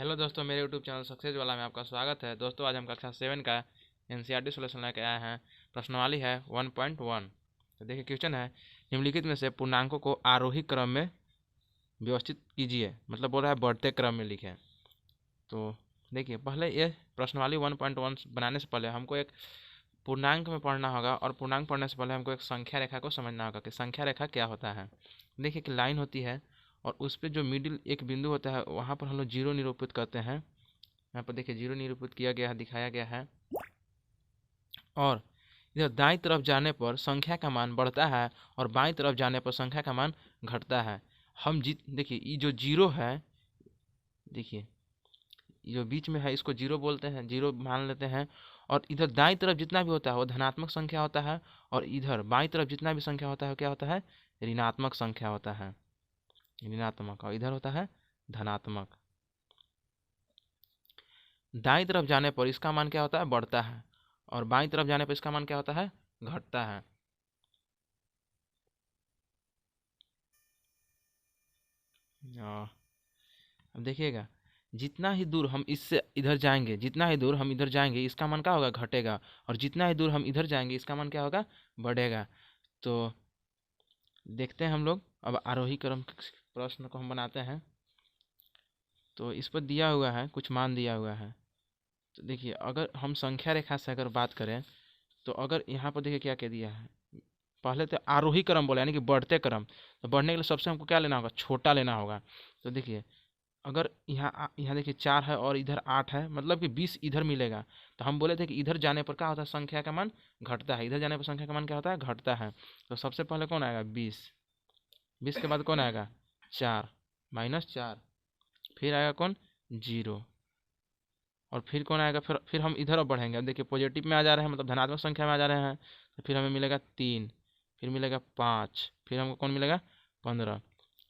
Hello दोस्तों, मेरे YouTube channel success वाला में आपका स्वागत है। दोस्तों, आज हम कक्षा 7 का एनसीईआरटी सॉल्यूशन लेके आए हैं। प्रश्नावली है 1.1। तो देखिए, क्वेश्चन है निम्नलिखित में से पूर्णांकों को आरोही क्रम में व्यवस्थित कीजिए। मतलब बोल रहा है बढ़ते क्रम में लिखें। तो देखिए, पहले ये प्रश्नावली 1.1 बनाने से पहले हमको एक पूर्णांक में पढ़ना होगा, और पूर्णांक पढ़ने से पहले हमको एक संख्या रेखा को समझना होगा कि संख्या रेखा क्या होता है। देखिए कि लाइन होती है, और उस पर जो मिडिल एक बिंदु होता है वहाँ पर हम लोग जीरो निरूपित करते हैं। यहाँ पर देखिए जीरो निरूपित किया गया है, दिखाया गया है। और इधर दाईं तरफ जाने पर संख्या का मान बढ़ता है, और बाईं तरफ जाने पर संख्या का मान घटता है। हम देखिए ये जो जीरो है, देखिए जो बीच में है इसको जीरो बोलते हैं, जीरो मान लेते हैं। और इधर दाईं तरफ जितना भी होता है वो धनात्मक संख्या होता है, और इधर बाईं तरफ जितना भी संख्या होता है क्या होता है, ऋणात्मक संख्या होता है, ऋणात्मक। और इधर होता है धनात्मक। दाईं तरफ जाने पर इसका मान क्या होता है, बढ़ता है, और बाईं तरफ जाने पर इसका मान क्या होता है, घटता है। अब देखिएगा, जितना ही दूर हम इससे इधर जाएंगे, जितना ही दूर हम इधर जाएंगे इसका मान क्या होगा, घटेगा। और जितना ही दूर हम इधर जाएंगे इसका मान क्या होगा, बढ़ेगा। तो देखते हैं हम लोग अब आरोही क्रम प्रश्न को हम बनाते हैं। तो इस पर दिया हुआ है, कुछ मान दिया हुआ है। तो देखिए, अगर हम संख्या रेखा से अगर बात करें, तो अगर यहाँ पर देखिए क्या कह दिया है, पहले तो आरोही क्रम बोला यानी कि बढ़ते क्रम। तो बढ़ने के लिए सबसे हमको क्या लेना होगा, छोटा लेना होगा। तो देखिए, अगर यहाँ देखिए 4 है और इधर 8 है, मतलब कि 20 इधर मिलेगा। तो हम बोले थे कि इधर जाने पर क्या होता है, संख्या का मान घटता है। इधर जाने पर संख्या का मान क्या होता है, घटता है। तो सबसे पहले कौन आएगा, 20। 20 के बाद कौन आएगा, 4, -4। फिर आएगा कौन, 0। और फिर कौन आएगा, फिर हम इधर अब बढ़ेंगे। अब देखिए पॉजिटिव में आ जा रहे हैं, मतलब धनात्मक संख्या में आ जा रहे हैं। तो फिर हमें मिलेगा 3, फिर मिलेगा 5, फिर हमको कौन मिलेगा, 15।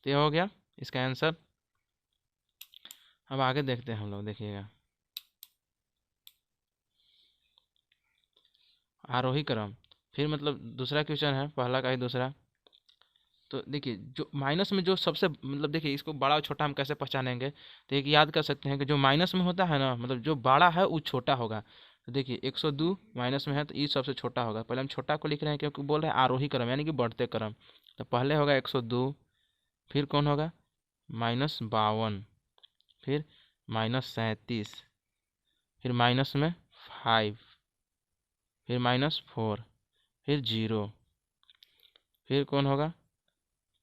तो ये हो गया इसका आंसर। अब आगे देखते हैं हम लोग, देखिएगा आरोही क्रम। फिर मतलब दूसरा क्वेश्चन है, पहला का ही दूसरा। तो देखिए, जो माइनस में जो सबसे मतलब देखिए इसको बड़ा और छोटा हम कैसे पहचानेंगे। तो एक याद कर सकते हैं कि जो माइनस में होता है ना, मतलब जो बड़ा है वो छोटा होगा। तो देखिए 102 माइनस में है, तो ये सबसे छोटा होगा। पहले हम छोटा को लिख रहे हैं क्योंकि बोल रहे हैं आरोही क्रम यानी कि बढ़ते क्रम। तो पहले होगा 102, फिर कौन होगा, -52, फिर -37, फिर माइनस में 5, फिर -4, फिर 0, फिर कौन होगा,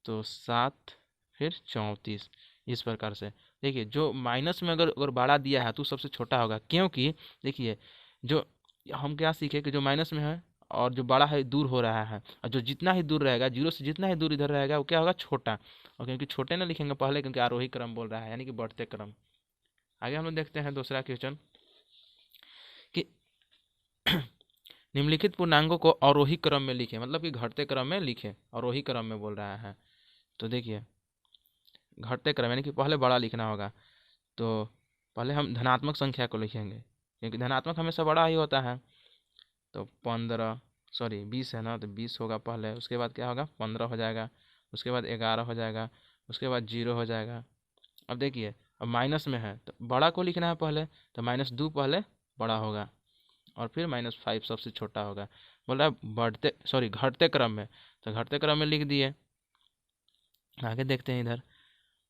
तो 7, फिर 34। इस प्रकार से देखिए, जो माइनस में अगर अगर बड़ा दिया है तो सबसे छोटा होगा। क्योंकि देखिए, जो हम क्या सीखे कि जो माइनस में है और जो बड़ा है दूर हो रहा है, और जो जितना ही दूर रहेगा, जीरो से जितना ही दूर इधर रहेगा वो क्या होगा, छोटा। और क्योंकि छोटे ना लिखेंगे पहले, क्योंकि आरोही क्रम बोल रहा है यानी कि बढ़ते क्रम। आगे हम लोग देखते हैं दूसरा क्वेश्चन कि निम्नलिखित पूर्णांकों को अवरोही क्रम में लिखें। मतलब कि घटते क्रम में लिखें, अवरोही क्रम में बोल रहा है। तो देखिए, घटते क्रम यानी कि पहले बड़ा लिखना होगा। तो पहले हम धनात्मक संख्या को लिखेंगे, क्योंकि धनात्मक हमेशा बड़ा ही होता है। तो 15, सॉरी 20 है ना, तो 20 होगा पहले। उसके बाद क्या होगा, 15 हो जाएगा। उसके बाद 11 हो जाएगा। उसके बाद 0 हो जाएगा। अब देखिए, अब माइनस में है तो बड़ा को लिखना है पहले। तो -2 पहले बड़ा होगा, और फिर -5 सबसे छोटा होगा। बोल रहा है बढ़ते, सॉरी घटते क्रम में। तो घटते क्रम में लिख दिए। आगे देखते हैं इधर,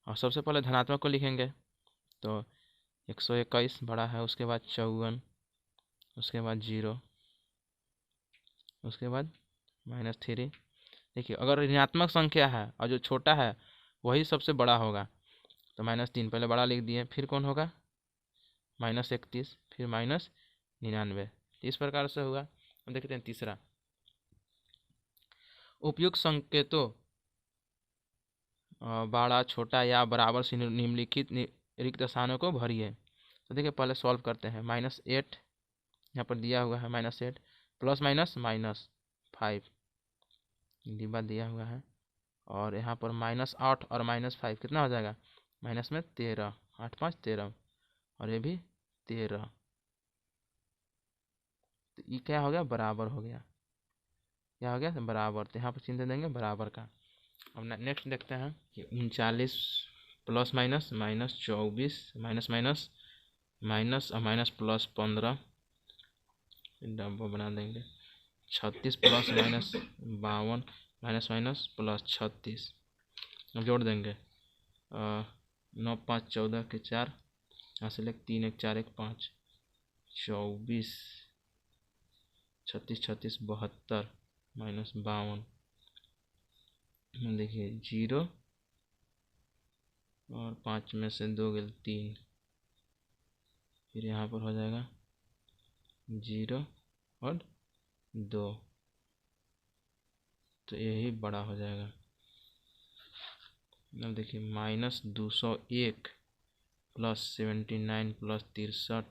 और सबसे पहले धनात्मक को लिखेंगे। तो 121 बड़ा है, उसके बाद 54, उसके बाद 0, उसके बाद -3। देखिए, अगर ऋणात्मक संख्या है और जो छोटा है वही सबसे बड़ा होगा। तो -3 पहले बड़ा लिख दिए। फिर कौन होगा, -31, फिर -99। इस प्रकार से होगा। अब देखते हैं तीसरा, उपयुक्त संकेतों बड़ा, छोटा या बराबर से निम्नलिखित रिक्त स्थानों को भरिए। तो देखिए पहले सॉल्व करते हैं। -8 यहाँ पर दिया हुआ है, -8 प्लस माइनस -5 डिब्बा दिया हुआ है। और यहाँ पर -8 और -5 कितना हो जाएगा, माइनस में 13, 8 5 13, और ये भी 13। तो ये क्या हो गया, बराबर हो गया। क्या हो गया, बराबर। तो यहाँ पर चिन्ह देंगे बराबर का। अब नेक्स्ट देखते हैं कि 39 plus minus minus 24 minus minus minus और माइनस प्लस 15 डब्बा बना देंगे 36 plus minus 52 minus minus plus 36 अब जोड़ देंगे 9 5 14 के 4 यहाँ से 3 1 4 1 5 24 36 36 72 माइनस 52 देखिए 0 और 5 में से 2 गए 3 फिर यहाँ पर हो जाएगा 0 और 2 तो यही बड़ा हो जाएगा। अब देखिए माइनस 201 प्लस 79 प्लस 63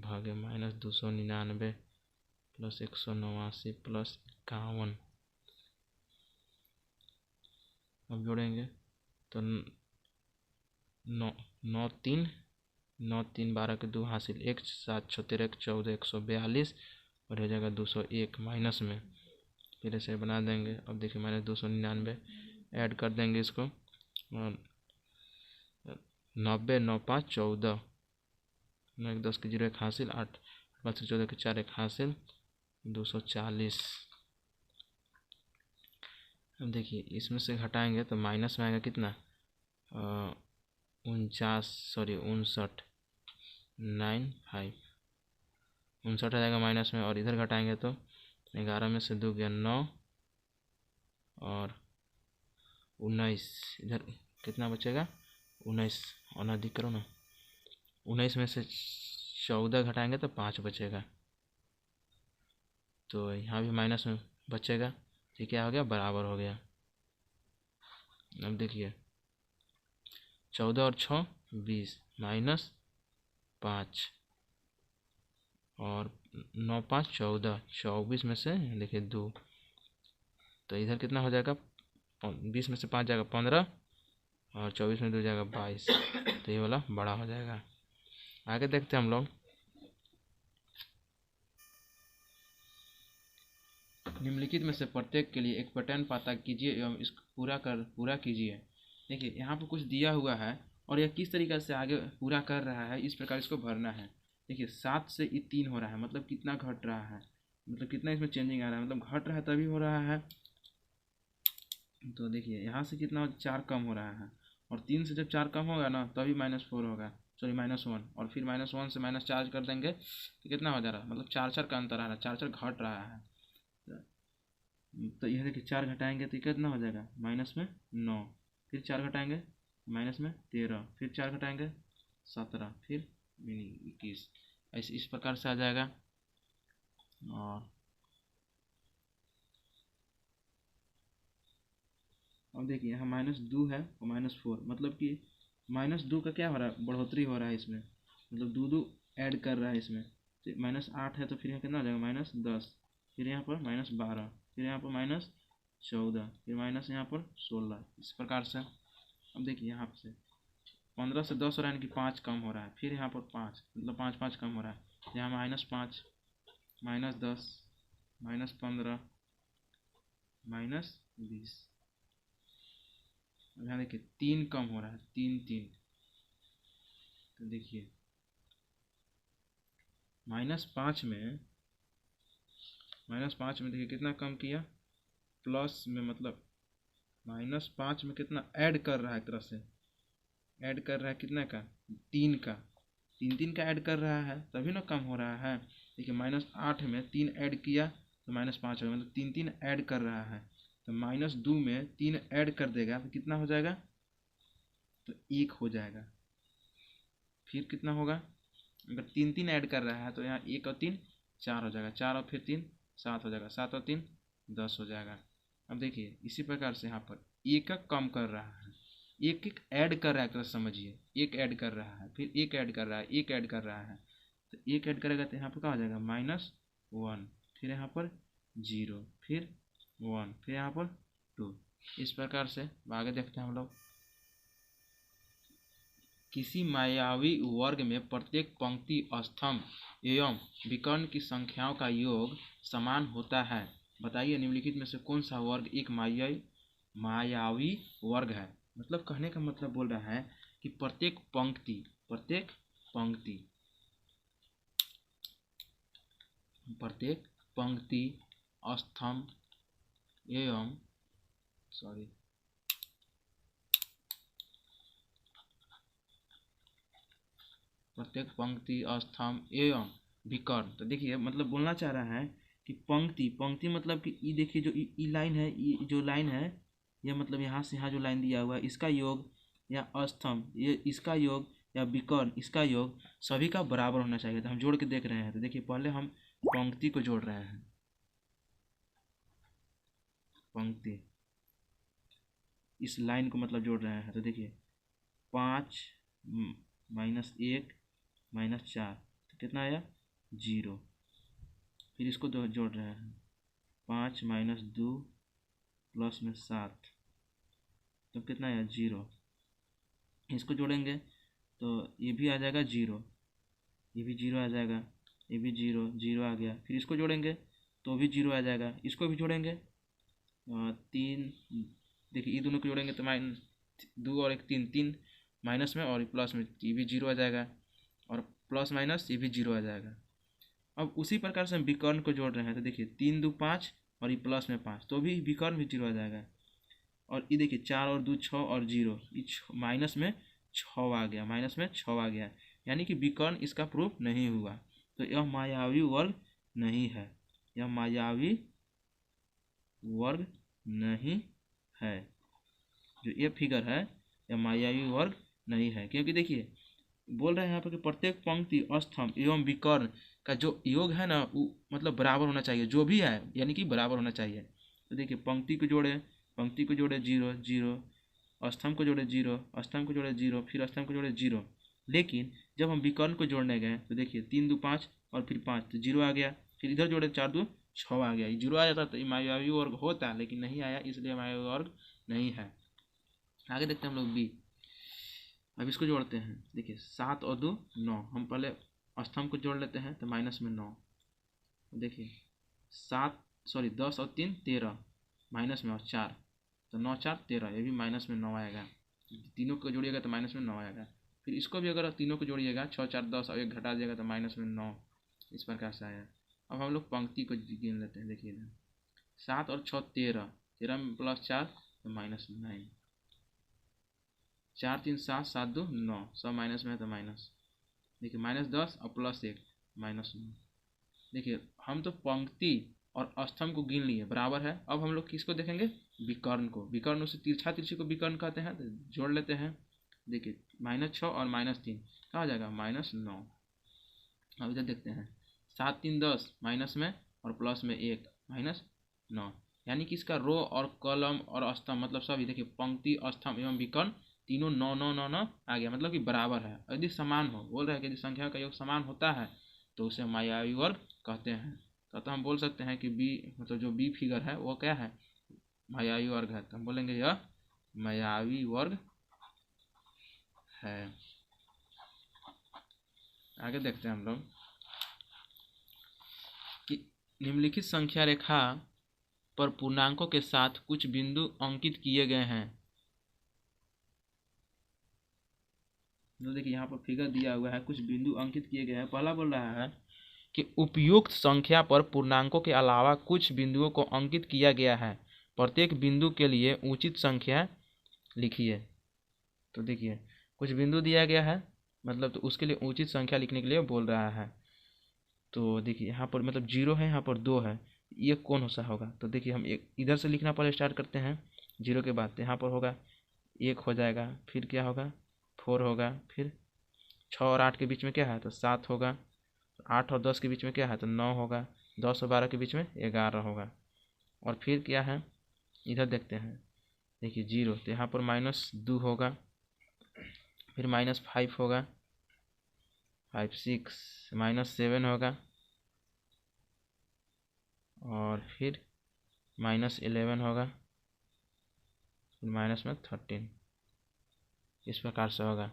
भागे माइनस 299 प्लस 189 प्लस 51। अब जोड़ेंगे तो 9 3 12 के 2 हासिल 1 7 6 13 14 142 और हो जाएगा 201 माइनस में फिर ऐसे बना देंगे। अब देखिए माइनस 299 ऐड कर देंगे इसको 90 9 5 14 9 1 10 के 0 1 हासिल 8 5 से 14 के 4 1 हासिल 240। अब देखिए इसमें से घटाएंगे तो माइनस में आएगा कितना 59 आ जाएगा माइनस में और इधर घटाएंगे तो 11 में से 2 गया 9 और 19 इधर कितना बचेगा 19 और अधिक करो ना 19 में से 14 घटाएंगे तो 5 बचेगा तो यहाँ भी माइनस में बचेगा तो क्या हो गया बराबर हो गया। अब देखिए 14 और 6 20 माइनस 5 और 9 5 14 24 में से देखिए 2 तो इधर कितना हो जाएगा 20 में से 5 जाएगा 15 और 24 में 2 जाएगा 22 तो ये वाला बड़ा हो जाएगा। आगे देखते हैं हम लोग निम्नलिखित में से प्रत्येक के लिए एक पैटर्न पता कीजिए एवं इसको पूरा कीजिए। देखिए यहाँ पर कुछ दिया हुआ है और यह किस तरीके से आगे पूरा कर रहा है इस प्रकार इसको भरना है। देखिए 7 से 3 हो रहा है मतलब कितना घट रहा है मतलब कितना इसमें चेंजिंग आ रहा है मतलब घट रहा है तभी हो रहा है। तो देखिए यहाँ से कितना 4 कम हो रहा है और 3 से जब 4 कम होगा ना तभी -4 होगा सॉरी -1 और फिर -1 से -4 कर देंगे तो कितना हो जा रहा है मतलब 4 4 का अंतर आ रहा है 4 4 घट रहा है। तो यह देखिए 4 घटाएंगे तो कितना हो जाएगा माइनस में 9 फिर 4 घटाएंगे माइनस में 13 फिर 4 घटाएंगे 17 फिर 21 ऐसे इस प्रकार से आ जाएगा। और अब देखिए यहाँ -2 है और -4 मतलब कि -2 का क्या हो रहा है बढ़ोतरी हो रहा है इसमें मतलब 2 ऐड कर रहा है इसमें तो -8 है तो फिर यहाँ कितना हो जाएगा -10 फिर यहाँ पर -12 फिर यहाँ पर -14 फिर माइनस यहाँ पर 16 इस प्रकार से। अब देखिए यहाँ से 15 से 10 हो रहा है कि 5 कम हो रहा है फिर यहाँ पर 5 मतलब 5 5 कम हो रहा है यहाँ -5 -10 -15 -20 यहाँ देखिए 3 कम हो रहा है 3 3 तो देखिए -5 में देखिए कितना कम किया प्लस में मतलब -5 में कितना ऐड कर रहा है एक तरह से ऐड कर रहा है कितना का 3 का 3 3 का ऐड कर रहा है तभी ना कम हो रहा है। देखिए -8 में 3 ऐड किया तो -5 हो गया मतलब 3 3 ऐड कर रहा है तो -2 में 3 ऐड कर देगा तो कितना हो जाएगा तो 1 हो जाएगा। फिर कितना होगा अगर 3 3 ऐड कर रहा है तो यहाँ 1 और 3 4 हो जाएगा 4 और फिर 3 7 हो जाएगा 7 और 3 10 हो जाएगा। अब देखिए इसी प्रकार से यहाँ पर एक कम कर रहा है एक ऐड कर रहा है तो समझिए एक ऐड कर रहा है फिर एक ऐड कर रहा है एक ऐड कर रहा है तो एक ऐड करेगा तो यहाँ पर क्या हो जाएगा -1 फिर यहाँ पर 0 फिर 1 फिर यहाँ पर 2 इस प्रकार से। आगे देखते हैं हम लोग किसी मायावी वर्ग में प्रत्येक पंक्ति स्तंभ एवं विकर्ण की संख्याओं का योग समान होता है। बताइए निम्नलिखित में से कौन सा वर्ग एक मायावी वर्ग है। मतलब कहने का मतलब बोल रहा है कि प्रत्येक पंक्ति स्तंभ एवं प्रत्येक पंक्ति स्तंभ एवं विकर्ण। तो देखिए मतलब बोलना चाह रहा है कि पंक्ति मतलब कि ये देखिए जो ई लाइन है, ये जो लाइन है यह मतलब यहाँ से यहाँ जो लाइन दिया हुआ है इसका योग, या स्तंभ ये इसका योग, या विकर्ण इसका योग सभी का बराबर होना चाहिए। तो हम जोड़ के देख रहे हैं। तो देखिए पहले हम पंक्ति को जोड़ रहे हैं, पंक्ति इस लाइन को मतलब जोड़ रहे हैं। तो देखिए 5 - 1 - 4 तो कितना आया 0। फिर इसको जोड़ रहे हैं 5 - 2 प्लस में 7 तो कितना आया 0। इसको जोड़ेंगे तो ये भी आ जाएगा 0, ये भी 0 आ जाएगा, ये भी 0 0 आ गया। फिर इसको जोड़ेंगे तो भी 0 आ जाएगा। इसको भी जोड़ेंगे 3, देखिए ये दोनों को जोड़ेंगे तो -2 और 1 3 माइनस में और प्लस में, ये भी 0 आ जाएगा, और प्लस माइनस ये भी 0 आ जाएगा। अब उसी प्रकार से हम विकर्ण को जोड़ रहे हैं। तो देखिए 3 2 5 और ये प्लस में 5 तो भी विकर्ण भी 0 आ जाएगा। और ये देखिए 4 और 2 6 और 0 ये माइनस में 6 आ गया, माइनस में 6 आ गया, यानी कि विकर्ण इसका प्रूफ नहीं हुआ। तो यह मायावी वर्ग नहीं है, यह मायावी वर्ग नहीं है। जो ये फिगर है यह मायावी वर्ग नहीं है, क्योंकि देखिए बोल रहे हैं यहाँ पर कि प्रत्येक पंक्ति स्तंभ एवं विकर्ण का जो योग है ना वो मतलब बराबर होना चाहिए, जो भी है यानी कि बराबर होना चाहिए। तो देखिए पंक्ति को जोड़े 0 0, स्तंभ को जोड़े 0, स्तंभ को जोड़े 0, फिर स्तंभ को जोड़े 0। लेकिन जब हम विकर्ण को जोड़ने गए तो देखिए 3 2 5 और फिर 5 तो 0 आ गया। फिर इधर जोड़े 4 2 6 आ गया, ये 0 आ जाता तो ये मायावी वर्ग होता, लेकिन नहीं आया, इसलिए मायावी वर्ग नहीं है। आगे देखते हैं हम लोग बी। अब इसको जोड़ते हैं। देखिए 7 और 2 9, हम पहले स्तंभ को जोड़ लेते हैं तो माइनस में 9। देखिए 10 और 3 13 माइनस में और 4 तो 9 4 13, ये भी माइनस में 9 आएगा। तीनों को जोड़िएगा तो माइनस में 9 आएगा। फिर इसको भी अगर तीनों को जोड़िएगा 6 4 10 और 1 घटा दिएगा तो माइनस में 9, इस प्रकार से आया। अब हम लोग पंक्ति को गिन लेते हैं। देखिए 7 और 6 13, 13 में प्लस 4 तो माइनस 9, 4 3 7 7 2 9, सब माइनस में है तो माइनस। देखिए -10 और +1 -9। देखिए हम तो पंक्ति और स्तंभ को गिन लिए, बराबर है। अब हम लोग किसको देखेंगे, विकर्ण को। विकर्ण से तिरछी को विकर्ण कहते हैं, तो जोड़ लेते हैं। देखिए -6 और -3 क्या हो जाएगा -9। अब इधर देखते हैं 7 3 10 माइनस में और प्लस में 1 -9, यानी कि इसका रो और कॉलम और स्तंभ मतलब सभी देखिए पंक्ति स्तंभ एवं विकर्ण तीनों 9 9 9 9 आ गया, मतलब कि बराबर है। यदि समान हो, बोल रहा है कि यदि संख्या का योग समान होता है तो उसे मायावी वर्ग कहते हैं। तो हम बोल सकते हैं कि बी मतलब जो बी फिगर है वो क्या है, मायावी वर्ग है। तो हम बोलेंगे यह मायावी वर्ग है। आगे देखते हैं हम लोग कि निम्नलिखित संख्या रेखा पर पूर्णांकों के साथ कुछ बिंदु अंकित किए गए हैं। तो देखिए यहाँ पर फिगर दिया हुआ है, कुछ बिंदु अंकित किए गए हैं। पहला बोल रहा है कि उपयुक्त संख्या पर पूर्णांकों के अलावा कुछ बिंदुओं को अंकित किया गया है, प्रत्येक बिंदु के लिए उचित संख्या लिखिए। तो देखिए कुछ बिंदु दिया गया है, मतलब तो उसके लिए उचित संख्या लिखने के लिए बोल रहा है। तो देखिए यहाँ पर मतलब 0 है, यहाँ पर 2 है, ये कौन सा होगा। तो देखिए हम एक इधर से लिखना पहले स्टार्ट करते हैं 0 के बाद। तो यहाँ पर होगा 1 हो जाएगा, फिर क्या होगा 4 होगा, फिर 6 और 8 के बीच में क्या है तो 7 होगा, 8 और 10 के बीच में क्या है तो 9 होगा, 10 और 12 के बीच में 11 होगा। और फिर क्या है इधर देखते हैं, देखिए 0 तो यहाँ पर -2 होगा, फिर -5 होगा, 5 6 -7 होगा, और फिर -11 होगा, फिर -13, इस प्रकार से होगा।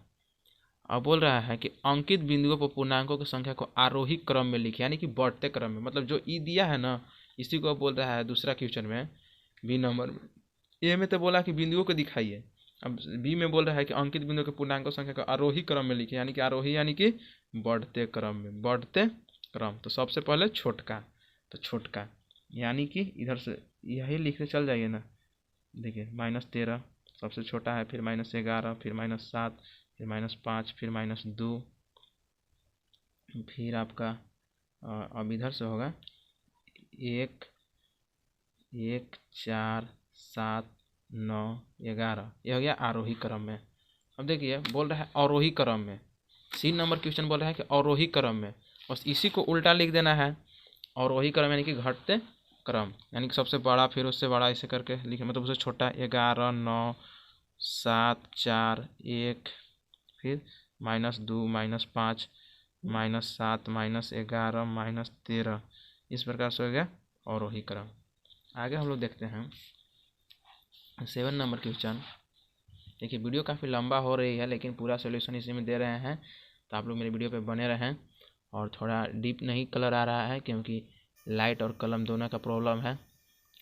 अब बोल रहा है कि अंकित बिंदुओं पर पूर्णांकों की संख्या को आरोही क्रम में लिखे, यानी कि बढ़ते क्रम में। मतलब जो ई दिया है ना इसी को बोल रहा है दूसरा क्वेश्चन में बी नंबर में। ए में तो बोला कि बिंदुओं को दिखाइए, अब बी में बोल रहा है कि अंकित बिंदु के पूर्णांकों संख्या का आरोही क्रम में लिखे, यानी कि आरोही यानी कि बढ़ते क्रम में, बढ़ते क्रम। तो सबसे पहले छोटका, तो छोटका यानी कि इधर से यही लिख के चल जाइए ना। देखिए -13 सबसे छोटा है, फिर -11, फिर -7, फिर -5, फिर -2, फिर आपका अब इधर से होगा 1, 1, 4, 7, 9, 11, ये हो गया आरोही क्रम में। अब देखिए बोल रहा है अवरोही क्रम में, 3 नंबर क्वेश्चन बोल रहा है कि अवरोही क्रम में, बस इसी को उल्टा लिख देना है। अवरोही क्रम यानी कि घटते क्रम, यानी कि सबसे बड़ा फिर उससे बड़ा ऐसे करके लिखे, मतलब उससे छोटा 11, 9, 7, 4, 1, फिर -2, -5, -7, -11, -13, इस प्रकार से हो गया अवरोही क्रम। आगे हम लोग देखते हैं 7 नंबर क्वेश्चन। देखिए वीडियो काफ़ी लंबा हो रही है, लेकिन पूरा सोल्यूशन इसी में दे रहे हैं, तो आप लोग मेरे वीडियो पे बने रहें। और थोड़ा डीप नहीं कलर आ रहा है, क्योंकि लाइट और कलम दोनों का प्रॉब्लम है।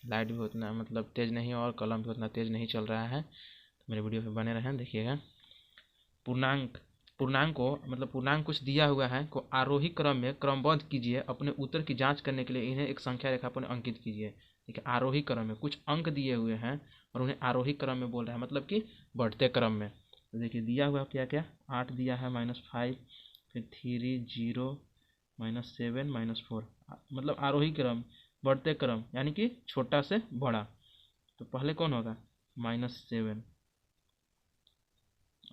लाइट भी उतना मतलब तेज़ नहीं और कलम भी उतना तेज़ नहीं चल रहा है, तो मेरे वीडियो पे बने रहें। देखिएगा पूर्णांक को मतलब पूर्णांक कुछ दिया हुआ है को आरोही क्रम में क्रमबद्ध कीजिए, अपने उत्तर की जांच करने के लिए इन्हें एक संख्या रेखा पर अंकित कीजिए। देखिए आरोही क्रम में कुछ अंक दिए हुए हैं और उन्हें आरोही क्रम में बोल रहा है, मतलब कि बढ़ते क्रम में। तो देखिए दिया हुआ क्या क्या, 8 दिया है, -5, फिर 3, 0, -7, -4, मतलब आरोही क्रम, बढ़ते क्रम यानी कि छोटा से बड़ा। तो पहले कौन होगा, -7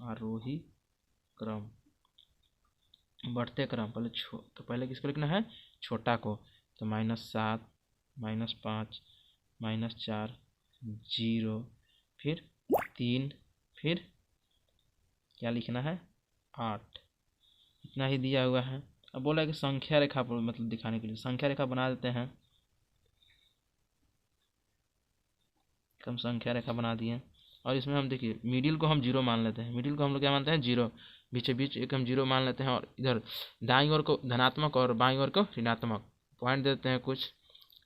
आरोही क्रम, बढ़ते क्रम पहले तो पहले किसको लिखना है, छोटा को। तो -7, -5, -4, 0, फिर 3, फिर क्या लिखना है 8, इतना ही दिया हुआ है। अब बोला है कि संख्या रेखा पर मतलब दिखाने के लिए संख्या रेखा बना देते हैं। हम संख्या रेखा बना दिए और इसमें हम देखिए मिडिल को हम 0 मान लेते हैं, मिडिल को हम लोग क्या मानते हैं 0, बीचे बीच एक हम 0 मान लेते हैं, और इधर दाईं ओर को धनात्मक और बाईं ओर को ऋणात्मक पॉइंट देते हैं कुछ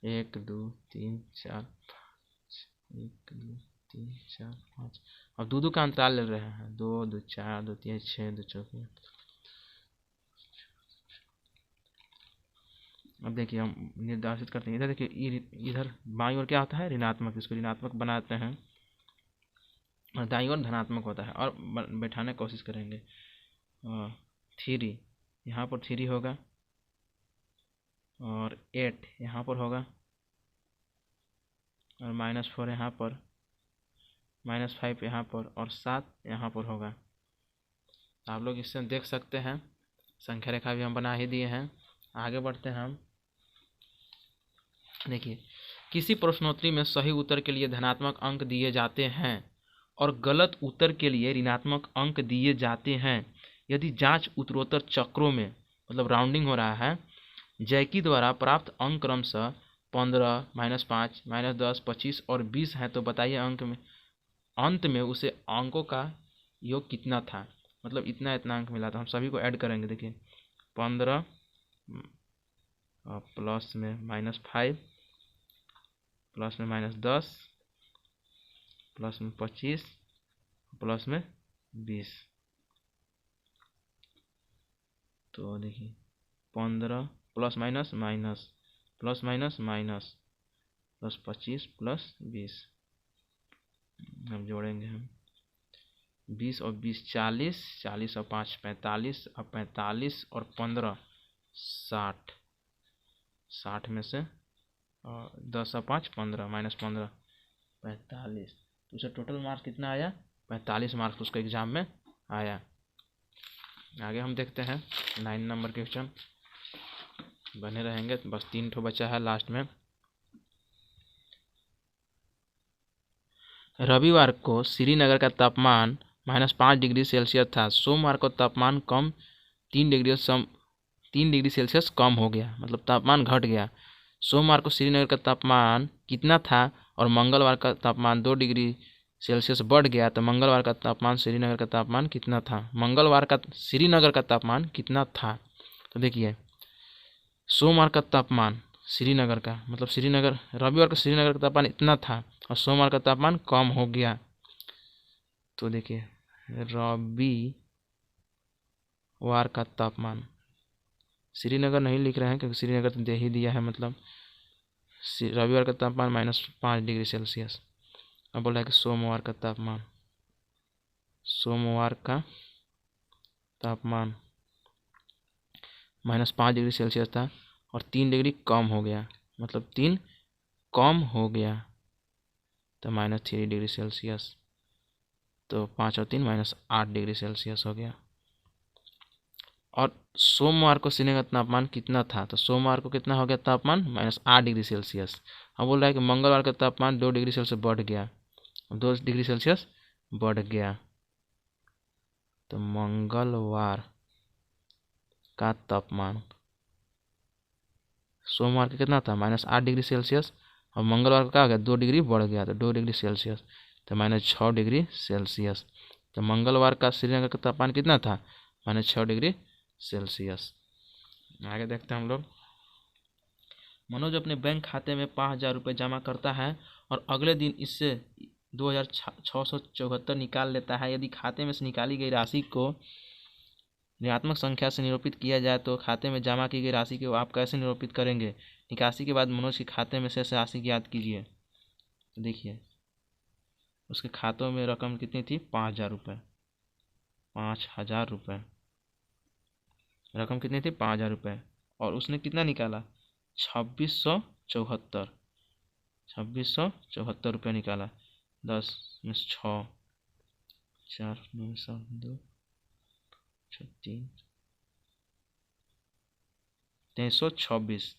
1, 2, 3, 4, 5, 1, 2, 3, 4, 5, अब 2 का अंतराल ले रहे हैं, 2, 2, 4, 2, 3, 6, 2, 4। अब देखिए हम निर्देशित करते हैं, इधर देखिए इधर बाईं ओर क्या होता है ऋणात्मक, इसको ऋणात्मक बनाते हैं और दाईं ओर धनात्मक होता है, और बैठाने की कोशिश करेंगे। 3 यहाँ पर 3 होगा, और 8 यहाँ पर होगा, और -4 यहाँ पर, -5 यहाँ पर, और 7 यहाँ पर होगा। आप लोग इससे देख सकते हैं, संख्या रेखा भी हम बना ही दिए हैं। आगे बढ़ते हैं हम। देखिए किसी प्रश्नोत्तरी में सही उत्तर के लिए धनात्मक अंक दिए जाते हैं और गलत उत्तर के लिए ऋणात्मक अंक दिए जाते हैं। यदि जांच उत्तरोत्तर चक्रों में मतलब राउंडिंग हो रहा है, जैकी द्वारा प्राप्त अंक क्रमशः 15, -5, -10, 25 और 20 है, तो बताइए अंत में उसे अंकों का योग कितना था, मतलब इतना इतना अंक मिला था। हम सभी को ऐड करेंगे। देखिए 15 प्लस में -5 प्लस में -10 प्लस में 25 प्लस में 20, तो देखिए 15 plus minus minus plus minus minus plus 25 plus 20, अब जोड़ेंगे हम 20 और 20 40, 40 और 5 45, अब 45 और 15 60, 60 में से 10 और 5 15, -15 45, तो उसे टोटल मार्क्स कितना आया 45 मार्क्स उसको एग्जाम में आया। आगे हम देखते हैं 9 नंबर क्वेश्चन, बने रहेंगे, बस 3 ठो बचा है लास्ट में। रविवार को श्रीनगर का तापमान -5 डिग्री सेल्सियस था। सोमवार को तापमान 3 डिग्री सेल्सियस कम हो गया, मतलब तापमान घट गया। सोमवार को श्रीनगर का तापमान कितना था और मंगलवार का तापमान 2 डिग्री सेल्सियस बढ़ गया, तो मंगलवार का तापमान श्रीनगर का तापमान कितना था, मंगलवार का श्रीनगर का तापमान कितना था। तो देखिए सोमवार का तापमान श्रीनगर का मतलब रविवार को श्रीनगर का तापमान इतना था और सोमवार का तापमान कम हो गया। तो देखिए रविवार का तापमान, श्रीनगर नहीं लिख रहे हैं क्योंकि श्रीनगर तो दे ही दिया है, मतलब रविवार का तापमान -5 डिग्री सेल्सियस। अब बोला है कि सोमवार का तापमान, सोमवार का तापमान -5 डिग्री सेल्सियस था और 3 डिग्री कम हो गया, मतलब 3 कम हो गया तो -3 डिग्री सेल्सियस, तो 5 और 3 -8 डिग्री सेल्सियस हो गया। और सोमवार को श्रीनगर का तापमान कितना था, तो सोमवार को कितना हो गया तापमान -8 डिग्री सेल्सियस। अब बोल रहा है कि मंगलवार का तापमान 2 डिग्री सेल्सियस बढ़ गया, 2 डिग्री सेल्सियस बढ़ गया, तो मंगलवार का तापमान सोमवार का कितना था -8 डिग्री सेल्सियस, और मंगलवार का क्या हो गया 2 डिग्री बढ़ गया, तो 2 डिग्री सेल्सियस, तो -6 डिग्री सेल्सियस। तो मंगलवार का श्रीनगर का तापमान कितना था -6 डिग्री सेल्सियस। आगे देखते हैं हम लोग। मनोज अपने बैंक खाते में 5,000 रुपये जमा करता है और अगले दिन इससे 2,674 निकाल लेता है। यदि खाते में से निकाली गई राशि को ऋणात्मक संख्या से निरूपित किया जाए तो खाते में जमा की गई राशि को आप कैसे निरूपित करेंगे? निकासी के बाद मनोज के खाते में शेष राशि ज्ञात कीजिए। तो देखिए उसके खातों में रकम कितनी थी 5,000 रुपये, 5,000 रुपये रकम कितनी थी 5,000 रुपये, और उसने कितना निकाला 2674, 2674 रुपये निकाला। 10 में 6, 4 में 7, 2, 3, 326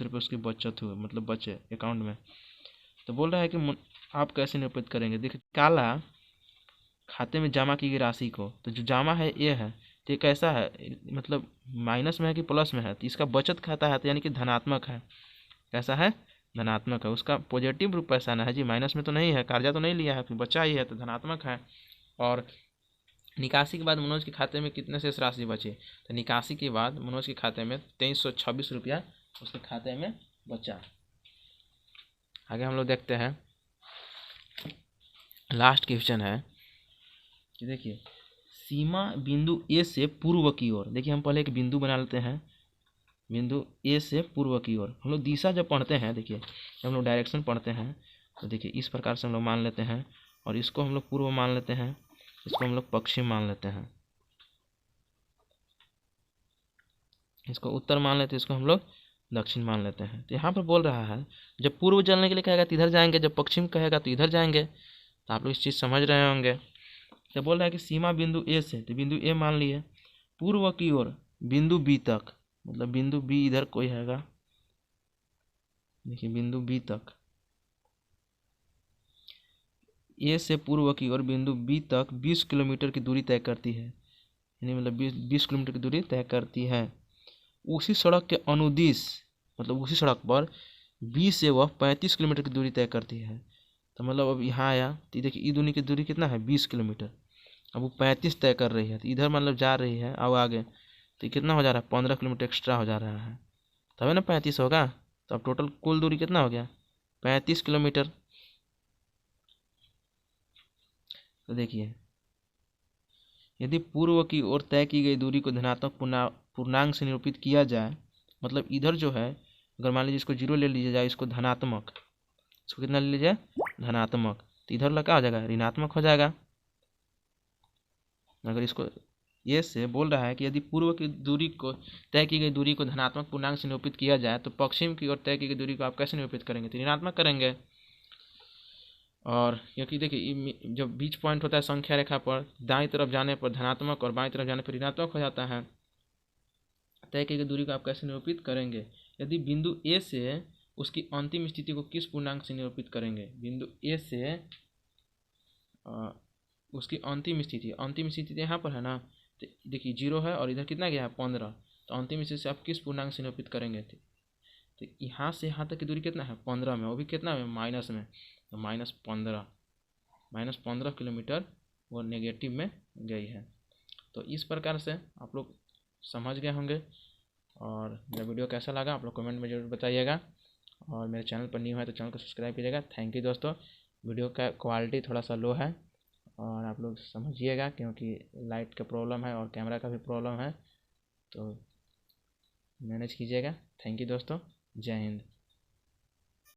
रुपये उसकी बचत हुई, मतलब बचे अकाउंट में। तो बोल रहा है कि आप कैसे निरूपित करेंगे? देखिए काला खाते में जमा की गई राशि को, तो जो जमा है ये है, तो ये कैसा है, मतलब माइनस में है कि प्लस में है, तो इसका बचत खाता है तो यानी कि धनात्मक है। कैसा है? धनात्मक है। उसका पॉजिटिव रूप पैसा ना है जी, माइनस में तो नहीं है, कर्जा तो नहीं लिया है, फिर बचा ही है, तो धनात्मक है। और निकासी के बाद मनोज के खाते में कितने शेष राशि बची? तो निकासी के बाद मनोज के खाते में 2326 रुपया उसके खाते में बचा। आगे हम लोग देखते हैं, लास्ट क्वेश्चन है कि देखिए सीमा बिंदु ए से पूर्व की ओर, देखिए हम पहले एक बिंदु बना लेते हैं, बिंदु ए से पूर्व की ओर। हम लोग दिशा जब पढ़ते हैं, देखिए जब हम लोग डायरेक्शन पढ़ते हैं तो देखिए इस प्रकार से हम लोग मान लेते हैं, और इसको हम लोग पूर्व मान लेते हैं, इसको हम लोग पश्चिम मान लेते हैं, इसको उत्तर मान लेते हैं, इसको हम लोग दक्षिण मान लेते हैं। तो यहाँ पर बोल रहा है जब पूर्व चलने के लिए कहेगा तो इधर जाएंगे, जब पश्चिम कहेगा तो इधर जाएंगे। तो आप लोग इस चीज़ समझ रहे होंगे। तो बोल रहा है कि सीमा बिंदु ए से, तो बिंदु ए मान लिए, पूर्व की ओर बिंदु बी तक, मतलब बिंदु बी इधर कोई हैगा, देखिए बिंदु बी तक, ए से पूर्व की ओर बिंदु बी तक 20 किलोमीटर की दूरी तय करती है, यानी मतलब 20 किलोमीटर की दूरी तय करती है। उसी सड़क के अनुदिश, मतलब उसी सड़क पर बी से वह 35 किलोमीटर की दूरी तय करती है। तो मतलब अब यहाँ आया तो देखिए ई दूरी की दूरी कितना है 20 किलोमीटर, अब वो 35 तय कर रही है, तो इधर मतलब जा रही है अब आगे, तो कितना हो जा रहा है 15 किलोमीटर एक्स्ट्रा हो जा रहा है, तभी ना 35 होगा। तो अब टोटल कुल दूरी कितना हो गया 35 किलोमीटर। तो देखिए यदि पूर्व की ओर तय की गई दूरी को धनात्मक पूर्णांक से निरूपित किया जाए, मतलब इधर जो है अगर मान लीजिए इसको 0 ले लीजिए जाए, इसको धनात्मक, इसको कितना ले लीजिए धनात्मक, तो इधर लगा हो जाएगा ऋणात्मक हो जाएगा। अगर इसको ये से बोल रहा है कि यदि पूर्व की दूरी को तय की गई दूरी को धनात्मक पूर्णांक से निरूपित किया जाए तो पश्चिम की ओर तय की गई दूरी को आप कैसे निरूपित करेंगे? तो ऋणात्मक करेंगे। और क्योंकि देखिए जब बीच पॉइंट होता है संख्या रेखा पर, दाईं तरफ जाने पर धनात्मक और बाईं तरफ जाने पर ऋणात्मक हो जाता है। तय की गई दूरी को आप कैसे निरूपित करेंगे? यदि बिंदु ए से उसकी अंतिम स्थिति को किस पूर्णांक से निरूपित करेंगे? बिंदु ए से उसकी अंतिम स्थिति यहाँ पर है ना, तो देखिए 0 है और इधर कितना गया है 15, तो अंतिम स्थिति से आप किस पूर्णांक से निरूपित करेंगे? तो यहाँ से यहाँ तक की दूरी कितना है 15 में, वो भी कितना में माइनस में, तो -15 किलोमीटर वो नेगेटिव में गई है। तो इस प्रकार से आप लोग समझ गए होंगे। और मेरा वीडियो कैसा लगा आप लोग कमेंट में ज़रूर बताइएगा, और मेरे चैनल पर न्यू है तो चैनल को सब्सक्राइब कीजिएगा। थैंक यू दोस्तों। वीडियो का क्वालिटी थोड़ा सा लो है और आप लोग समझिएगा क्योंकि लाइट का प्रॉब्लम है और कैमरा का भी प्रॉब्लम है, तो मैनेज कीजिएगा। थैंक यू दोस्तों, जय हिंद।